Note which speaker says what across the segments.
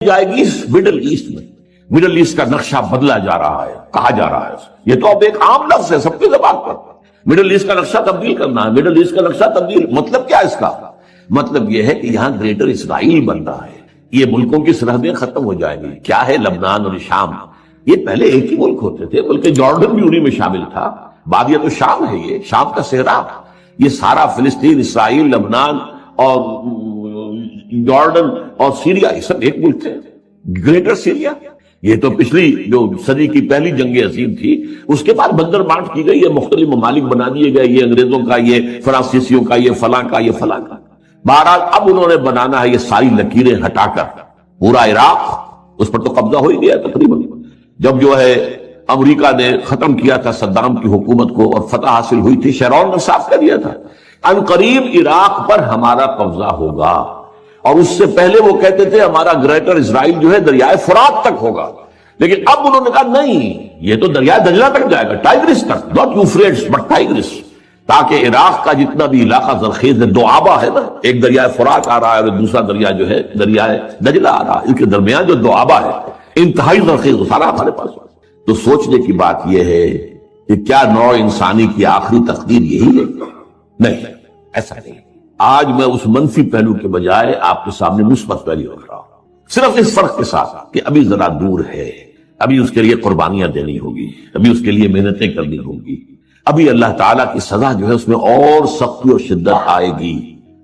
Speaker 1: جائے گی middle asset میں. مڈل ایسٹ کا نقشہ بدلا جا رہا ہے, کہا جا رہا ہے. یہ تو اب ایک عام لفظ ہے سب کے زبان پر. مڈل ایسٹ کا نقشہ تبدیل کرنا ہے. مڈل ایسٹ کا نقشہ تبدیل مطلب کیا ہے اس کا؟ مطلب یہ ہے کہ یہاں گریٹر اسرائیل بن رہا ہے. یہ ملکوں کی سرحدیں ختم ہو جائیں گی. کیا ہے لبنان اور شام؟ یہ پہلے ایک ہی ملک ہوتے تھے, بلکہ جارڈن بھی انہی میں شامل تھا. بعد یہ تو شام ہے, یہ شام کا صحرا. یہ سارا فلسطین, اسرائیل, لبنان اور جارڈن اور سیریا یہ سب ایک ملک تھے. Greater Syria. یہ تو پچھلی جو صدی کی پہلی جنگ عظیم تھی, اس کے بعد بندر بانٹ کی گئی, یہ مختلف ممالک بنا دیے گئے, یہ انگریزوں کا, یہ فرانسیسیوں کا, یہ فلاں کا, یہ فلاں کا. بہرحال اب انہوں نے بنانا ہے یہ ساری لکیریں ہٹا کر پورا عراق, اس پر تو قبضہ ہو ہی گیا تقریباً. جب جو ہے امریکہ نے ختم کیا تھا صدام کی حکومت کو اور فتح حاصل ہوئی تھی, شیرون نے صاف کر دیا تھا ان قریب عراق پر ہمارا قبضہ ہوگا. اور اس سے پہلے وہ کہتے تھے ہمارا گریٹر اسرائیل جو ہے دریائے فرات تک ہوگا. لیکن اب انہوں نے کہا نہیں, یہ تو دریائے دجلہ تک جائے گا, ٹائگرس تک, ناٹ یوفریٹس بٹ ٹائگرس. تاکہ عراق کا جتنا بھی علاقہ زرخیز ہے, دو آبا ہے نا, ایک دریائے فرات آ رہا ہے اور دوسرا دریا جو ہے دریائے دجلہ آ رہا ہے, ان کے درمیان جو دو آبا ہے انتہائی زرخیز, وہ سارا ہمارے پاس. تو سوچنے کی بات یہ ہے کہ کیا نوع انسانی کی آخری تقدیر یہی ہے؟ نہیں, ایسا نہیں. آج میں اس منفی پہلو کے بجائے آپ کے سامنے مثبت پہلو رکھ رہا ہوں, صرف اس فرق کے ساتھ کہ ابھی ذرا دور ہے, ابھی اس کے لیے قربانیاں دینی ہوگی, ابھی اس کے لیے محنتیں کرنی ہوگی, ابھی اللہ تعالیٰ کی سزا جو ہے اس میں اور سختی اور شدت آئے گی.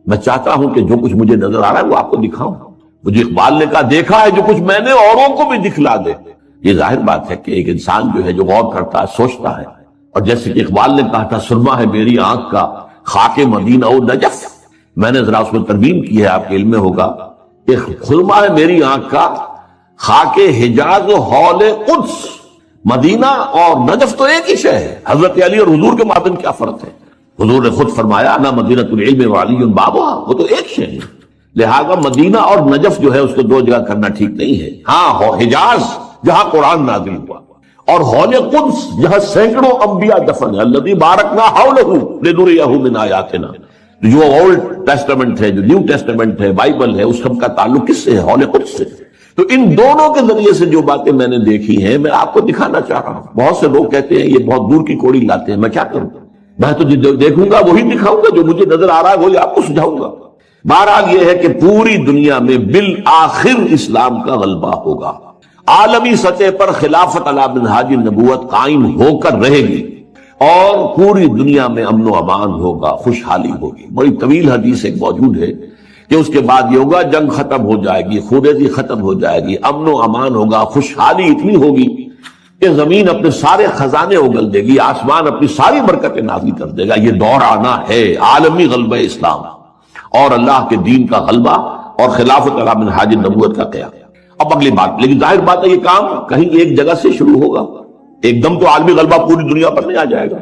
Speaker 1: میں چاہتا ہوں کہ جو کچھ مجھے نظر آ رہا ہے وہ آپ کو دکھاؤں. مجھے اقبال نے کہا دیکھا ہے جو کچھ میں نے اوروں کو بھی دکھلا دے. یہ ظاہر بات ہے کہ ایک انسان جو ہے جو غور کرتا ہے, سوچتا ہے, اور جیسے کہ اقبال نے کہا تھا سرما ہے میری آنکھ کا خاک مدینہ و نجف, میں نے ذرا اس میں ترمیم کی ہے, آپ کے علم میں ہوگا کہ سرما ہے میری آنکھ کا خاک حجاز و حول قدس. مدینہ اور نجف تو ایک ہی شے ہے. حضرت علی اور حضور کے مابین کیا فرق ہے؟ حضور نے خود فرمایا انا مدینۃ العلم وعلی بابھا, وہ تو ایک شے ہے. لہذا مدینہ اور نجف جو ہے اس کو دو جگہ کرنا ٹھیک نہیں ہے. ہاں, حجاز جہاں قرآن نازل ہوا, اور حول قدس جہاں سینکڑوں انبیاء دفن ہیں. الذی بارکنا حولہ لنریہ من آیاتنا. جو اولڈ ٹیسٹمنٹ ہے, جو نیو ٹیسٹمنٹ ہے, بائبل ہے, اس کا تعلق کس سے ہے؟ حول قدس سے. تو ان دونوں کے ذریعے سے جو باتیں میں نے دیکھی ہیں میں آپ کو دکھانا چاہ رہا ہوں. بہت سے لوگ کہتے ہیں یہ بہت دور کی کوڑی لاتے ہیں, میں کیا کروں؟ میں تو جو دیکھوں گا وہی دکھاؤں گا, جو مجھے نظر آ رہا ہے وہی آپ کو سجھاؤں گا. بہرحال یہ ہے کہ پوری دنیا میں بالآخر اسلام کا غلبہ ہوگا. عالمی سطح پر خلافت علی منہاج النبوت قائم ہو کر رہے گی, اور پوری دنیا میں امن و امان ہوگا, خوشحالی ہوگی. بڑی طویل حدیث ایک موجود ہے کہ اس کے بعد یہ ہوگا جنگ ختم ہو جائے گی, خونریزی ختم ہو جائے گی, امن و امان ہوگا, خوشحالی اتنی ہوگی کہ زمین اپنے سارے خزانے اگل دے گی, آسمان اپنی ساری برکتیں نازل کر دے گا. یہ دور آنا ہے عالمی غلبہ اسلام اور اللہ کے دین کا غلبہ اور خلافت علی منہاج النبوت کا قیام. اب اگلی بات, لیکن ظاہر بات ہے یہ کام کہیں ایک جگہ سے شروع ہوگا, ایک دم تو عالمی غلبہ پوری دنیا پر نہیں آ جائے گا.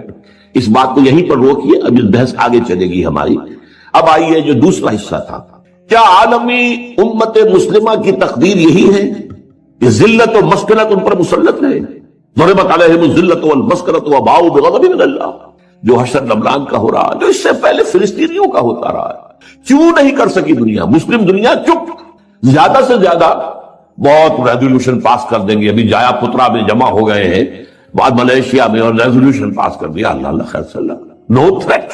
Speaker 1: اس بات کو یہیں پر روکیے, اب اس بحث آگے چلے گی ہماری. اب آئیے جو دوسرا حصہ تھا, کیا عالمی امت مسلمہ کی تقدیر یہی ہے کہ ذلت و مسکنت ان پر مسلط رہے؟ ضربت علیہم الذلت والمسکنت وباؤوا بغضب من اللہ, جو حشر لبنان کا ہو رہا, جو اس سے پہلے فلسطینیوں کا ہوتا رہا. کیوں نہیں کر سکی دنیا, مسلم دنیا چپ, زیادہ سے زیادہ بہت ریزولوشن پاس کر دیں گے. ابھی جایا پترا میں جمع ہو گئے ہیں, بعد ملیشیا میں, اور ریزولوشن پاس کر دیا. اللہ اللہ خیر صلی اللہ. No threat.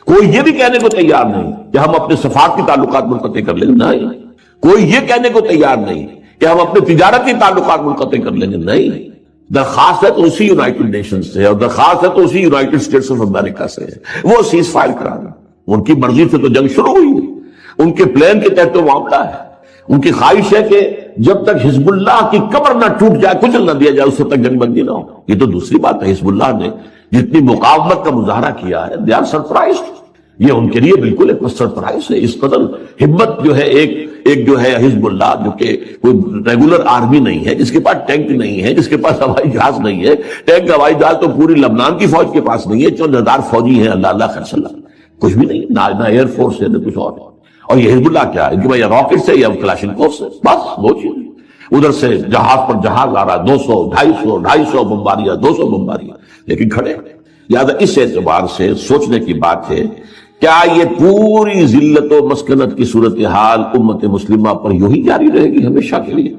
Speaker 1: کوئی یہ بھی کہنے کو تیار نہیں کہ ہم اپنے سفارتی تعلقات منقطع کر لیں گے, نہیں. کوئی یہ کہنے کو تیار نہیں کہ ہم اپنے تجارتی تعلقات منقطع کر لیں گے, نہیں. درخواست ہے تو اسی یونائٹڈ نیشنز سے, اور درخواست ہے تو اسی یونائٹڈ اسٹیٹس آف امریکہ سے, وہ سیز فائر کرانا. ان کی مرضی سے تو جنگ شروع ہوئی, ان کے پلان کے تحت تو معاملہ ہے. ان کی خواہش ہے کہ جب تک حزب اللہ کی کمر نہ ٹوٹ جائے, کچل نہ دیا جائے, اس وقت تک جنگ بندی نہ ہو. یہ تو دوسری بات ہے. حزب اللہ نے جتنی مقاومت کا مظاہرہ کیا ہے, دے آر سرپرائزڈ. یہ ان کے لیے بالکل ایک سرپرائز ہے. اس قدر ہمت جو ہے ایک جو ہے حزب اللہ, جو کہ کوئی ریگولر آرمی نہیں ہے, جس کے پاس ٹینک نہیں ہے, جس کے پاس ہوائی جہاز نہیں ہے. ٹینک ہوائی جہاز تو پوری لبنان کی فوج کے پاس نہیں ہے, چند ہزار فوجی ہیں, اللہ اللہ خیر صلی اللہ, کچھ بھی نہیں, نہ ایئر فورس ہے نہ کچھ اور. اور یہ حزب اللہ کیا ہے کہ یا راکٹ سے یا کلاشنکوف سے, بس دو چیزیں. ادھر سے جہاز پر جہاز آ رہا, 200 250 بمباریاں, 200 بمباریاں, لیکن کھڑے. لہٰذا اس اعتبار سے سوچنے کی بات ہے کیا یہ پوری ذلت و مسکنت کی صورتحال امت مسلمہ پر یوں ہی جاری رہے گی ہمیشہ کے لیے؟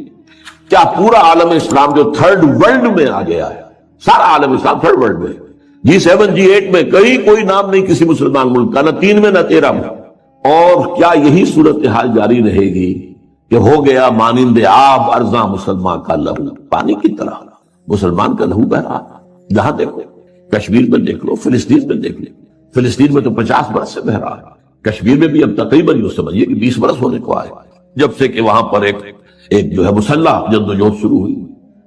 Speaker 1: کیا پورا عالم اسلام جو تھرڈ ورلڈ میں آ گیا ہے، سارا عالم اسلام تھرڈ ورلڈ میں، G7 G8 میں کہیں کوئی نام نہیں کسی مسلمان ملک کا، نہ 3 میں نہ 13 میں، اور کیا یہی صورتحال جاری رہے گی کہ ہو گیا مانند آب ارزاں مسلمان کا لہو، پانی کی طرح مسلمان کا لہو بہ رہا ہے؟ جہاں دیکھو، کشمیر میں دیکھ لو، فلسطین میں دیکھ لو، فلسطین میں تو 50 برس سے بہ رہا ہے، کشمیر میں بھی اب تقریباً یوں سمجھیے کہ 20 برس ہونے کو آئے جب سے کہ وہاں پر ایک جو ہے مسلح جدوجہد شروع ہوئی۔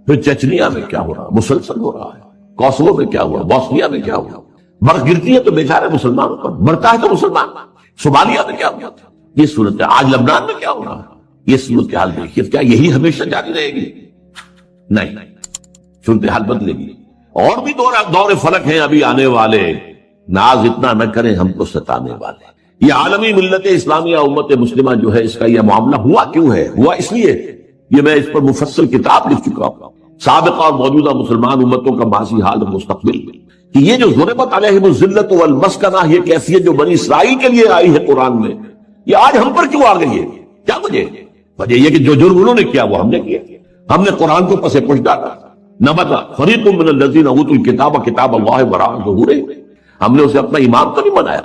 Speaker 1: پھر چچنیا میں کیا ہو رہا ہے، مسلسل ہو رہا ہے، کوسوو میں کیا ہوا، بوسنیا میں کیا ہوا، برف گرتی ہے تو بیچارے مسلمانوں پر، مرتا ہے تو مسلمان، صومالیہ میں کیا ہوا تھا، یہ صورت، آج لبنان میں کیا ہو رہا ہے، یہ صورتحال دیکھیے، کیا یہی ہمیشہ جاری رہے گی؟ نہیں، صورتحال بدلے گی، اور بھی دور فلک ہیں ابھی آنے والے، ناز اتنا نہ کریں ہم کو ستانے والے۔ یہ عالمی ملت اسلامیہ امت مسلمہ جو ہے، اس کا یہ معاملہ ہوا کیوں ہے؟ ہوا اس لیے، یہ میں اس پر مفصل کتاب لکھ چکا ہوں، سابقہ اور موجودہ مسلمان امتوں کا ماضی حال اور مستقبل، کہ یہ جو ضربت علیہم الذلۃ والمسکنہ، یہ کیفیت جو بنی اسرائیل کے لیے آئی ہے قرآن میں، یہ آج ہم پر کیوں آ گئی ہے؟ کیا وجہ یہ کہ جو جرم انہوں نے کیا وہ ہم نے کیا، ہم نے قرآن کو پس پش ڈالا، نبذ فریق من الذین اوتوا الکتاب کتاب اللہ وراء ظہورہم، ہم نے اسے اپنا امام تو نہیں بنایا۔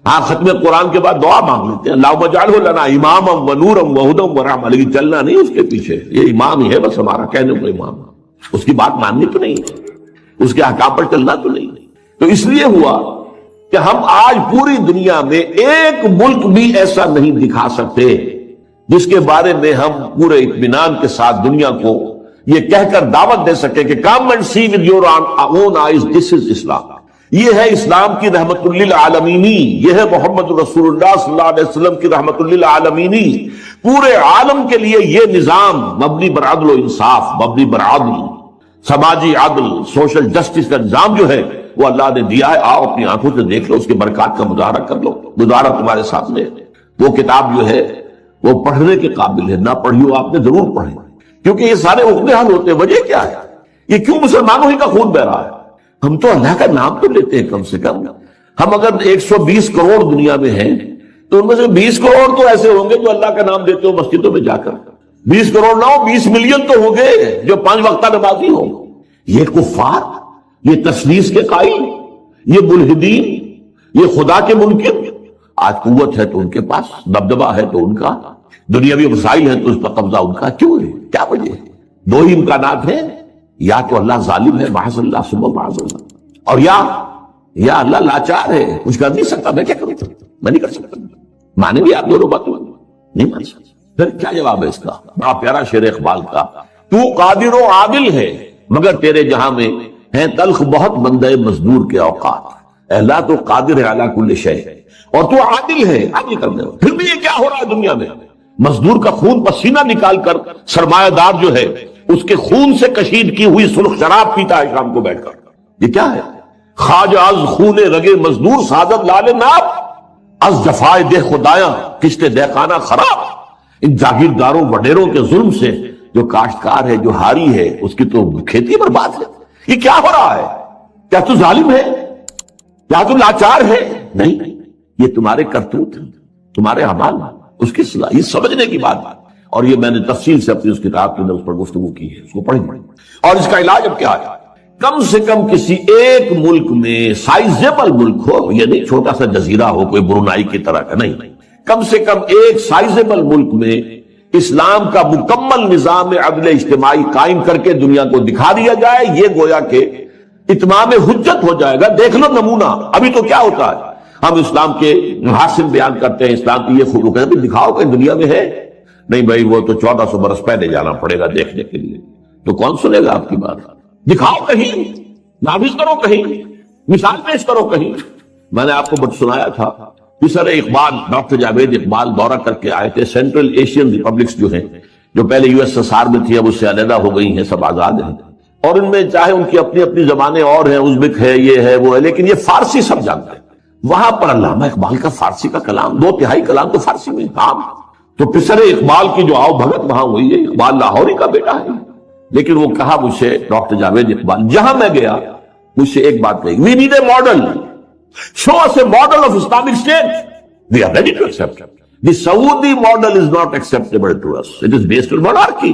Speaker 1: ہاں، ختم قرآن کے بعد دعا مانگ لیتے ہیں، اللہم اجعلہ لنا اماما ونورا وہدی ورحمۃ، لیکن چلنا نہیں اس کے پیچھے، یہ امام ہی ہے بس ہمارا، کہنے کو امام، اس کی بات ماننی تو نہیں ہے، اس کے احکام پر چلنا تو نہیں۔ تو اس لیے ہوا کہ ہم آج پوری دنیا میں ایک ملک بھی ایسا نہیں دکھا سکتے جس کے بارے میں ہم پورے اطمینان کے ساتھ دنیا کو یہ کہہ کر دعوت دے سکے کہ come and see with your own eyes, this is Islam، یہ ہے اسلام کی رحمت للعالمینی، یہ ہے محمد رسول اللہ صلی اللہ علیہ وسلم کی رحمت للعالمینی، پورے عالم کے لیے یہ نظام مبنی بر عدل و انصاف، مبنی بر عدل، سماجی عدل، سوشل جسٹس کا نظام جو ہے وہ اللہ نے دیا ہے، آؤ اپنی آنکھوں سے دیکھ لو، اس کے برکات کا مظاہرہ کر لو، مظاہرہ تمہارے سامنے ہے۔ وہ کتاب جو ہے وہ پڑھنے کے قابل ہے، نہ پڑھی ہو آپ نے ضرور پڑھیں، کیونکہ یہ سارے عقدے حل ہوتے ہیں۔ وجہ کیا ہے؟ یہ کیوں مسلمانوں ہی کا خون بہ رہا ہے؟ ہم تو اللہ کا نام تو لیتے ہیں کم سے کم، ہم اگر 120 کروڑ دنیا میں ہیں تو ان میں سے 20 کروڑ تو ایسے ہوں گے جو اللہ کا نام دیتے ہو مسجدوں میں جا کر، 20 کروڑ نہ ہو 20 ملین تو ہوں گے جو 5 وقتہ نمازی ہوں۔ یہ کفار، یہ تثلیث کے قائل، یہ ملحدین، یہ خدا کے منکر، آج قوت ہے تو ان کے پاس، دبدبہ ہے تو ان کا، دنیاوی وسائل ہے تو اس پر قبضہ ان کا، کیوں ہے؟ کیا وجہ ہے؟ دو ہی امکانات ہیں، یا تو اللہ ظالم ہے معاذ اللہ ثم معاذ اللہ، اور یا اللہ لاچار ہے، کچھ کر نہیں سکتا، میں کیا کروں، میں نہیں کر سکتا، مانے بھی آپ دونوں باتوں نہیں مان سکتے۔ پھر کیا جواب ہے اس کا؟ بڑا پیارا شعر اقبال کا، تو قادر و عادل ہے مگر تیرے جہاں میں ہیں تلخ بہت بندے مزدور کے اوقات، اللہ تو قادر ہے علی کل شیء، اور تو عادل ہے، عادل کرنے والا۔ پھر بھی یہ کیا ہو رہا ہے دنیا میں؟ مزدور کا خون پسینہ نکال کر سرمایہ دار جو ہے اس کے خون سے کشید کی ہوئی سرخ شراب پیتا ہے شام کو بیٹھ کر، یہ کیا ہے؟ خواجہ از خون رگے مزدور سعادت لال ناب، از جفائے دہ خدایاں کشت دہقانہ خراب، ان جاگیرداروں وڈیروں کے ظلم سے جو کاشتکار ہے، جو ہاری ہے، اس کی تو کھیتی برباد ہے۔ یہ کیا ہو رہا ہے؟ کیا تو ظالم ہے؟ کیا تو لاچار ہے؟ نہیں، یہ تمہارے کرتوت ہیں، تمہارے اعمال، اس کی صلاح، یہ سمجھنے کی بات، اور یہ میں نے تفصیل سے اپنی اس کتاب کے اندر اس پر گفتگو کی ہے، اس کو پڑھیں۔ اور اس کا علاج اب کیا ہے؟ کم سے کم کسی ایک ملک میں، سائزیبل ملک ہو، یہ نہیں چھوٹا سا جزیرہ ہو کوئی برونائی کی طرح کا، نہیں، کم سے کم ایک سائزیبل ملک میں اسلام کا مکمل نظام عدل اجتماعی قائم کر کے دنیا کو دکھا دیا جائے، یہ گویا کہ اتمام حجت ہو جائے گا۔ دیکھ لو نمونہ، ابھی تو کیا ہوتا ہے، ہم اسلام کے محاسن بیان کرتے ہیں، اسلام کی یہ خلوق ہے، دکھاؤ کہ دنیا میں ہے، نہیں بھائی وہ تو 1400 برس پہلے جانا پڑے گا دیکھنے کے لیے، تو کون سنے گا آپ کی بات؟ دکھاؤ کہیں، نافذ کرو کہیں، مثال پیش کرو کہیں۔ میں نے آپ کو سنایا تھا مصر اقبال، ڈاکٹر جاوید اقبال دورہ کر کے آئے تھے، سینٹرل ایشین ریپبلکس جو ہیں، جو پہلے USSR میں تھی اب اس سے علیحدہ ہو گئی ہیں، سب آزاد ہیں، اور ان میں چاہے ان کی اپنی اپنی زبانیں اور ہیں، ازبک ہے، یہ ہے، وہ ہے، لیکن یہ فارسی سب جانتے ہیں۔ وہاں پر علامہ اقبال کا فارسی کا کلام، 2/3 کلام تو فارسی میں عام، تو پسر اقبال کی جو آؤ بھگت وہاں ہوئی ہے، اقبال لاہوری کا بیٹا ہے، لیکن وہ کہا مجھ سے ڈاکٹر جاوید اقبال، جہاں میں گیا مجھ سے ایک بات کہی، we need a model, Show us a model of Islamic State. We are ready to accept. The Saudi model is not acceptable to us. It is based on monarchy.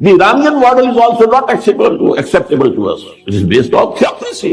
Speaker 1: The Iranian model is also not acceptable to us. It is based on theocracy.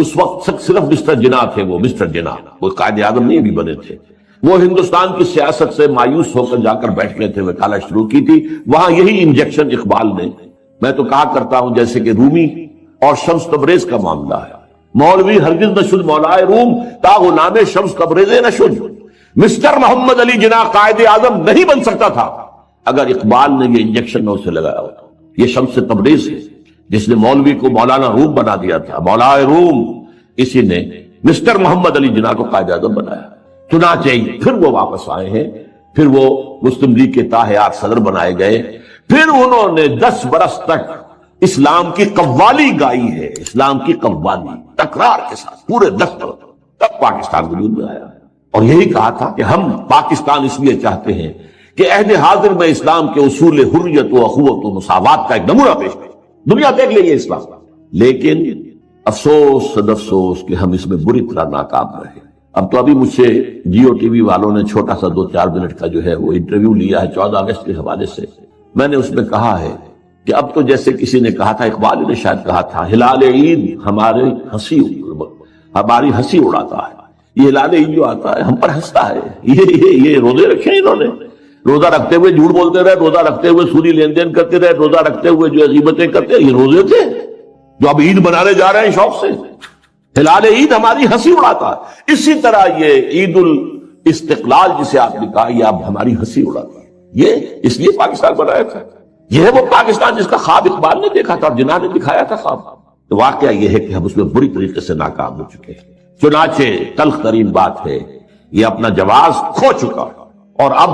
Speaker 1: اس وقت صرف mister جناح تھے، وہ mister جناح، وہ قائد اعظم نہیں بھی بنے تھے۔ وہ ہندوستان کی سیاست سے مایوس ہو کر جا کر بیٹھ گئے تھے، وکالت شروع کی تھی، وہاں یہی انجیکشن اقبال نے، میں تو کہا کرتا ہوں جیسے کہ رومی اور شمس تبریز کا معاملہ ہے، مولوی ہرگز نہ شد مولائے روم تا غلام شمس تبریز نہ شد۔ مسٹر محمد علی جناح قائد اعظم نہیں بن سکتا تھا اگر اقبال نے یہ انجیکشن نہ اسے لگایا ہوتا۔ یہ شمس تبریز ہے جس نے مولوی کو مولانا روم بنا دیا تھا، مولائے روم، اسی نے مسٹر محمد علی جناح کو قائد اعظم بنایا۔ چنانچہ پھر وہ واپس آئے ہیں، پھر وہ مسلم لیگ کے تاحیات صدر بنائے گئے، پھر انہوں نے 10 برس تک اسلام کی قوالی گائی ہے، اسلام کی قوالی تکرار کے ساتھ پورے 10 برس تب پاکستان وجود میں آیا، اور یہی کہا تھا کہ ہم پاکستان اس لیے چاہتے ہیں کہ عہد حاضر میں اسلام کے اصول حریت و اخوت و مساوات کا ایک نمونہ پیش کریں، دنیا دیکھ لے یہ اسلام۔ لیکن افسوس صد افسوس کہ ہم اس میں بری طرح ناکام رہے۔ اب تو ابھی مجھ سے جیو ٹی وی والوں نے چھوٹا سا 2-4 منٹ کا جو ہے وہ انٹرویو لیا ہے 14 اگست کے حوالے سے، میں نے اس میں کہا ہے کہ اب تو جیسے کسی نے کہا تھا، اقبال نے شاید کہا تھا، ہلال عید ہماری ہنسی اڑاتا ہے، یہ ہلال عید جو آتا ہے ہم پر ہنستا ہے، یہ روزے رکھے انہوں نے، روزہ رکھتے ہوئے جھوٹ بولتے رہے، روزہ رکھتے ہوئے سودی لین دین کرتے رہے، روزہ رکھتے ہوئے جو غیبتیں کرتے، یہ روزے تھے جو اب عید منانے جا رہے ہیں شوق سے۔ ہلال عید ہماری ہنسی اڑاتا ہے، اسی طرح یہ عید الاستقلال جسے آپ نے کہا یہ اب ہماری ہنسی اڑاتا ہے، یہ اس لیے پاکستان بنایا تھا، یہ ہے وہ پاکستان جس کا خواب اقبال نے دیکھا تھا اور جناح نے دکھایا تھا خواب۔ تو واقعہ یہ ہے کہ ہم اس میں بری طریقے سے ناکام ہو چکے ہیں۔ چنانچہ تلخ ترین بات ہے یہ اپنا جواز کھو چکا اور اب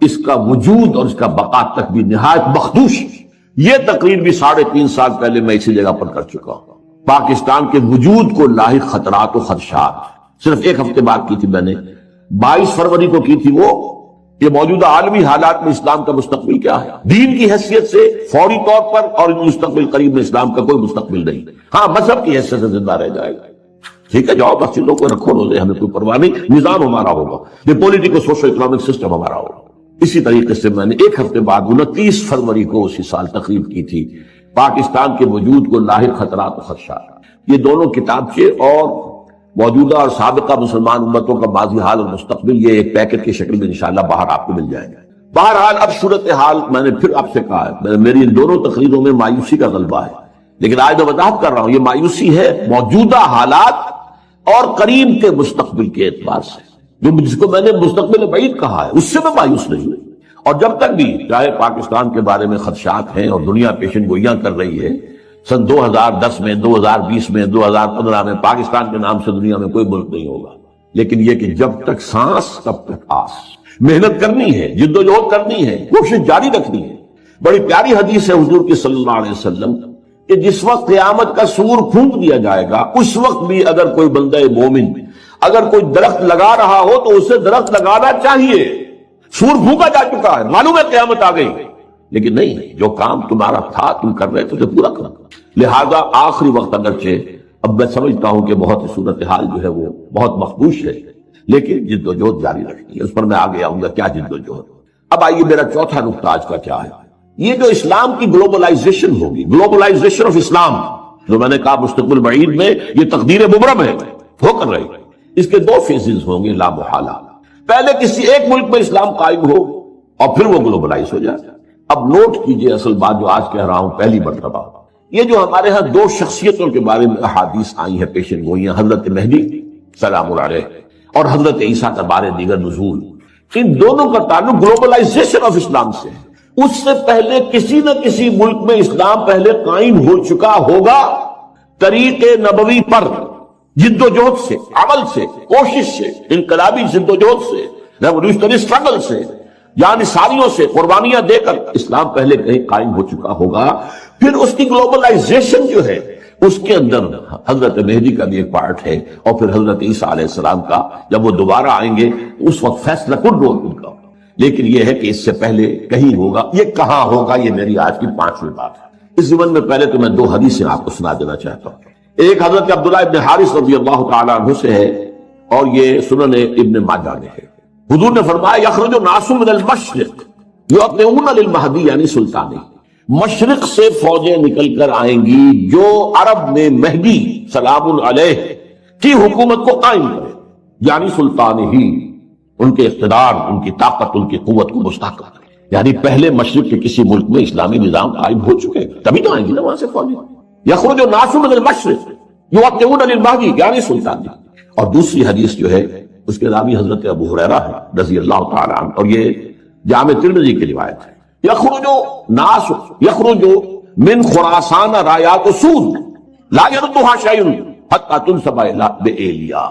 Speaker 1: اس کا وجود اور اس کا بقا تک بھی نہایت مخدوش ہے۔ یہ تقریر بھی 3.5 سال پہلے میں اسی جگہ پر کر چکا ہوں۔ پاکستان کے وجود کو لاحق خطرات و خدشات صرف ایک ہفتے بعد کی تھی میں نے، 22 فروری کو کی تھی، وہ یہ موجودہ عالمی حالات میں اسلام کا مستقبل کیا ہے، دین کی حیثیت سے فوری طور پر اور مستقبل قریب میں اسلام کا کوئی مستقبل نہیں، ہاں مذہب کی حیثیت سے زندہ رہ جائے گا، ٹھیک ہے، جاؤ مسجدوں کو رکھو روزے، ہمیں کوئی پرواہ نہیں، نظام ہمارا ہوگا، یہ پولیٹیکل سوشل اکنامک سسٹم ہمارا ہوگا۔ اسی طریقے سے میں نے ایک ہفتے بعد 29 فروری کو اسی سال تقریب کی تھی، پاکستان کے وجود کو لاحق خطرات و خدشات۔ یہ دونوں کتابچے اور موجودہ اور سابقہ مسلمان امتوں کا ماضی حال اور مستقبل یہ ایک پیکٹ کی شکل میں انشاءاللہ باہر آپ کو مل جائیں گے۔ بہرحال اب صورتحال میں نے پھر آپ سے کہا ہے، میری ان دونوں تقریروں میں مایوسی کا غلبہ ہے، لیکن آج میں وضاحت کر رہا ہوں یہ مایوسی ہے موجودہ حالات اور قریب کے مستقبل کے اعتبار سے، جس کو میں نے مستقبل بعید کہا ہے اس سے میں مایوس نہیں ہوں، اور جب تک بھی چاہے پاکستان کے بارے میں خدشات ہیں اور دنیا پیشن گوئیاں کر رہی ہے، سن 2010 میں 2020 میں 2015 میں پاکستان کے نام سے دنیا میں کوئی ملک نہیں ہوگا، لیکن یہ کہ جب تک سانس تب تک آس، محنت کرنی ہے، جد و جہد کرنی ہے، کوشش جاری رکھنی ہے۔ بڑی پیاری حدیث ہے حضور کی صلی اللہ علیہ وسلم کہ جس وقت قیامت کا سور پھونک دیا جائے گا اس وقت بھی اگر کوئی بندہ مومن اگر کوئی درخت لگا رہا ہو تو اسے درخت لگانا چاہیے، سور پھونکا جا چکا ہے، معلوم ہے قیامت آ گئی، لیکن نہیں، جو کام تمہارا تھا تم کر رہے تھے اسے پورا کرو۔ لہذا آخری وقت اگرچہ اب میں سمجھتا ہوں کہ بہت صورتحال جو ہے وہ بہت مخدوش ہے، لیکن جد و جہد جاری رکھنی ہے، اس پر میں آگے آؤں گا کیا جد و جہد۔ اب آئیے میرا چوتھا نقطہ آج کا کیا ہے، یہ جو اسلام کی گلوبلائزیشن ہوگی، گلوبلائزیشن آف اسلام، جو میں نے کہا مستقبل بعید میں یہ تقدیر مبرم ہے، ہو کر رہی ہے، اس کے 2 فیزز ہوں گے لا محالہ۔ پہلے کسی ایک ملک میں اسلام قائم ہو اور پھر وہ گلوبلائز ہو جائے۔ اب نوٹ کیجئے اصل بات جو آج کہہ رہا ہوں پہلی مرتبہ، یہ جو ہمارے ہاں 2 شخصیتوں کے بارے میں احادیث آئی ہیں پیشن گوئیاں، حضرت مہدی سلام اللہ علیہ اور حضرت عیسیٰ کا بارے دیگر نزول، ان دونوں کا تعلق گلوبلائزیشن آف اسلام سے ہے۔ اس سے پہلے کسی نہ کسی ملک میں اسلام پہلے قائم ہو چکا ہوگا طریق نبوی پر، جد و جہد سے، عمل سے، کوشش سے، انقلابی جد و جہد سے، ریولیوشنری اسٹرگل سے، یعنی ساریوں سے قربانیاں دے کر اسلام پہلے کہیں قائم ہو چکا ہوگا۔ پھر اس کی گلوبلائزیشن جو ہے اس کے اندر حضرت مہدی کا بھی ایک پارٹ ہے، اور پھر حضرت عیسیٰ علیہ السلام کا جب وہ دوبارہ آئیں گے اس وقت فیصلہ کن رول ان کا، لیکن یہ ہے کہ اس سے پہلے کہیں ہوگا، یہ کہاں ہوگا، یہ میری آج کی 5ویں بات ہے۔ اس زمن میں پہلے تو میں 2 حدیثیں آپ کو سنا دینا چاہتا ہوں۔ ایک حضرت عبداللہ ابن حارث رضی اللہ تعالیٰ عنہ سے ہے اور یہ سنن ابن ماجہ میں ہے۔ حضور نے فرمایا یخرج الناس من المشرق یؤتون للمہدی یعنی سلطانی، مشرق سے فوجیں نکل کر آئیں گی جو عرب میں مہدی سلام علیہ کی حکومت کو قائم کرے، یعنی سلطان ہی ان کے اقتدار، ان کی طاقت، ان کی قوت کو مستحکم کرے۔ یعنی پہلے مشرق کے کسی ملک میں اسلامی نظام قائم ہو چکے، تبھی تو آئیں گی نا وہاں سے فوجیں۔ یخرج الناس من المشرق یوطئون للمہدی، یعنی سلطان ہی۔ اور دوسری حدیث جو ہے اس کے راوی حضرت ابو ہریرہ ہے رضی اللہ تعالی عنہ، اور یہ جامع ترمذی کی روایت ہے۔ یخرج من خراسان رایات سود لا يردها شیء حتی تنصب بایلیا،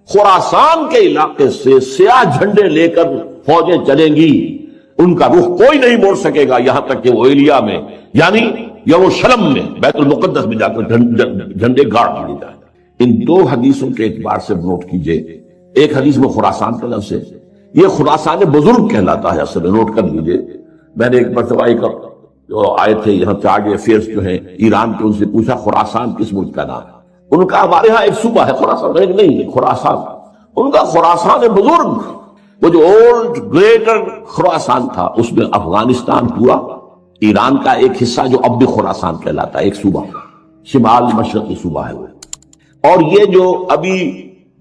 Speaker 1: خراسان کے علاقے سے سیاہ جھنڈے لے کر فوجیں چلیں گی، ان کا رخ کوئی نہیں موڑ سکے گا یہاں تک کہ وہ ایلیا میں یعنی یروشلم میں بیت المقدس میں جا کر جھنڈے گاڑ دیے جائیں۔ ان دو حدیثوں کے اعتبار سے نوٹ کیجئے، ایک حدیث میں خراسان کا لفظ ہے، یہ خراسان بزرگ کہلاتا ہے، اصل نوٹ کر لیجئے۔ میں نے ایک مرتبہ ایک جو آئے تھے یہاں چارج افیئرس جو ہیں ایران کے، ان سے پوچھا خراسان کس ملک کا نام ہے؟ ان کا ہمارے ہاں ایک صوبہ ہے خراسان، نہیں خراسان، ان کا خراسان بزرگ، وہ جو اولڈ گریٹر خراسان تھا اس میں افغانستان پورا، ایران کا ایک حصہ جو اب بھی خراسان کہلاتا ہے، ایک صوبہ شمال مشرقی صوبہ ہے وہ۔ اور یہ جو ابھی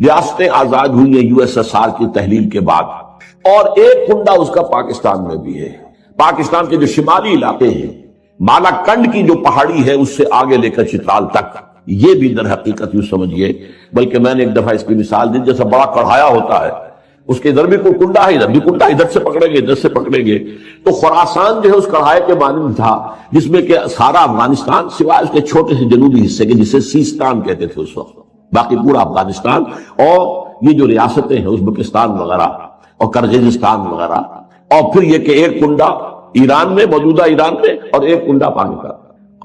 Speaker 1: ریاستیں آزاد ہوئی ہیں یو ایس ایس آر کی تحلیل کے بعد، اور ایک کنڈا اس کا پاکستان میں بھی ہے۔ پاکستان کے جو شمالی علاقے ہیں، مالا کنڈ کی جو پہاڑی ہے اس سے آگے لے کر چترال تک، یہ بھی در حقیقت یوں سمجھیے، بلکہ میں نے ایک دفعہ اس کی مثال دی، جیسا بڑا کڑھایا ہوتا ہے، اس کے ادھر بھی کوئی کنڈا ہے، ادھر بھی کنڈا، ادھر سے پکڑیں گے ادھر سے پکڑیں گے، تو خراسان جو ہے اس کڑھائے کے مانند تھا، جس میں کہ سارا افغانستان سوائے اس کے چھوٹے سے جنوبی حصے کے جسے سیستان کہتے تھے اس وقت، باقی پورا افغانستان اور یہ جو ریاستیں ہیں ازبکستان وغیرہ اور کرغزستان وغیرہ، اور پھر یہ کہ ایک کنڈا ایران میں، موجودہ ایران میں، اور ایک کنڈا پاکستان۔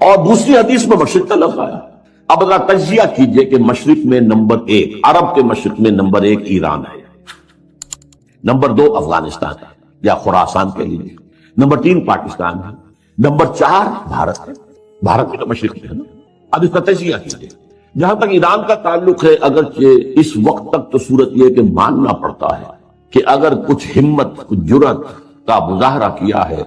Speaker 1: اور دوسری حدیث میں مشرق کا لفظ آیا۔ اب ذرا تجزیہ کیجئے کہ مشرق میں نمبر 1، عرب کے مشرق میں نمبر 1 ایران ہے، نمبر 2 افغانستان ہے یا خراسان کے لیے، نمبر 3 پاکستان ہے، نمبر 4 بھارت ہے۔ بھارت بھی تو مشرق میں ہے نا۔ اب اس کا تجزیہ کیجئے۔ جہاں تک ایران کا تعلق ہے، اگرچہ اس وقت تک تو صورت یہ کہ ماننا پڑتا ہے کہ اگر کچھ ہمت، کچھ جرأت کا مظاہرہ کیا ہے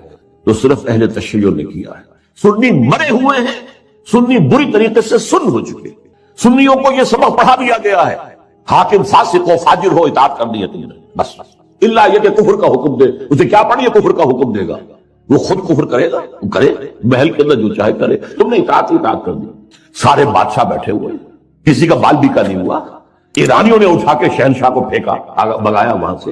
Speaker 1: تو صرف اہل تشیع نے کیا ہے۔ سنی مرے ہوئے ہیں، سنی بری طریقے سے سن ہو چکے، سنیوں کو یہ سبق پڑھا دیا گیا ہے، حاکم فاسق ہو، فاجر ہو، اطاعت کرنی ہے تم نے بس، اللہ یہ کہ کفر کا حکم دے، اسے کیا پڑھیے کفر کا حکم دے گا، وہ خود کفر کرے گا، وہ کرے محل کے اندر جو چاہے کرے، تم نے اطاعت کر دی۔ سارے بادشاہ بیٹھے ہوئے، کسی کا بال بھی کا نہیں ہوا، ایرانیوں نے اٹھا کے شہنشاہ کو پھینکا، بگایا وہاں سے،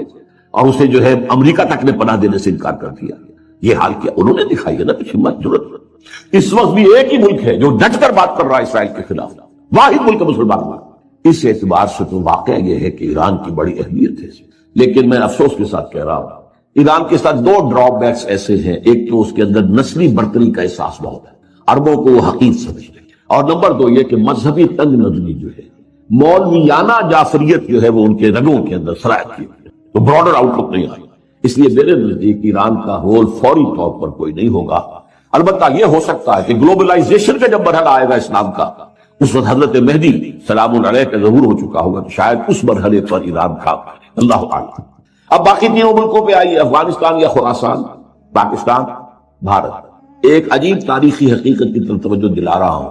Speaker 1: اور اسے جو ہے امریکہ تک نے پناہ دینے سے انکار کر دیا۔ یہ حال کیا انہوں نے دکھائی ہے نا کچھ ہمت جرأت۔ اس وقت بھی ایک ہی ملک ہے جو ڈٹ کر بات کر رہا ہے اسرائیل کے خلاف، واحد ملک مسلمان ملک۔ اس اعتبار سے تو واقعہ یہ ہے کہ ایران کی بڑی اہمیت ہے، لیکن میں افسوس کے ساتھ کہہ رہا ہوں ایران کے ساتھ 2 ڈرا بیکس ایسے ہیں۔ ایک تو اس کے اندر نسلی برتری کا احساس بہت ہے، عربوں کو وہ حقیر سمجھتے ہیں، اور نمبر 2 یہ کہ مذہبی تنگ نظری جو ہے، مولویانہ جعفریت جو ہے وہ ان کے رگوں کے اندر سرایت کی، تو براڈر آؤٹ لک نہیں آئی۔ اس لیے میرے نزدیک ایران کا رول فوری طور پر کوئی نہیں ہوگا۔ البتہ یہ ہو سکتا ہے کہ گلوبلائزیشن کا جب مرحلہ آئے گا اسلام کا، اس وقت حضرت مہدی سلام علیہ کا ظہور ہو چکا ہوگا، تو شاید اس مرحلے پر ایران کا اللہ اعلم۔ اب باقی تینوں ملکوں پہ آئیے، افغانستان یا خراسان، پاکستان، بھارت۔ ایک عجیب تاریخی حقیقت کی طرف توجہ دلا رہا ہوں،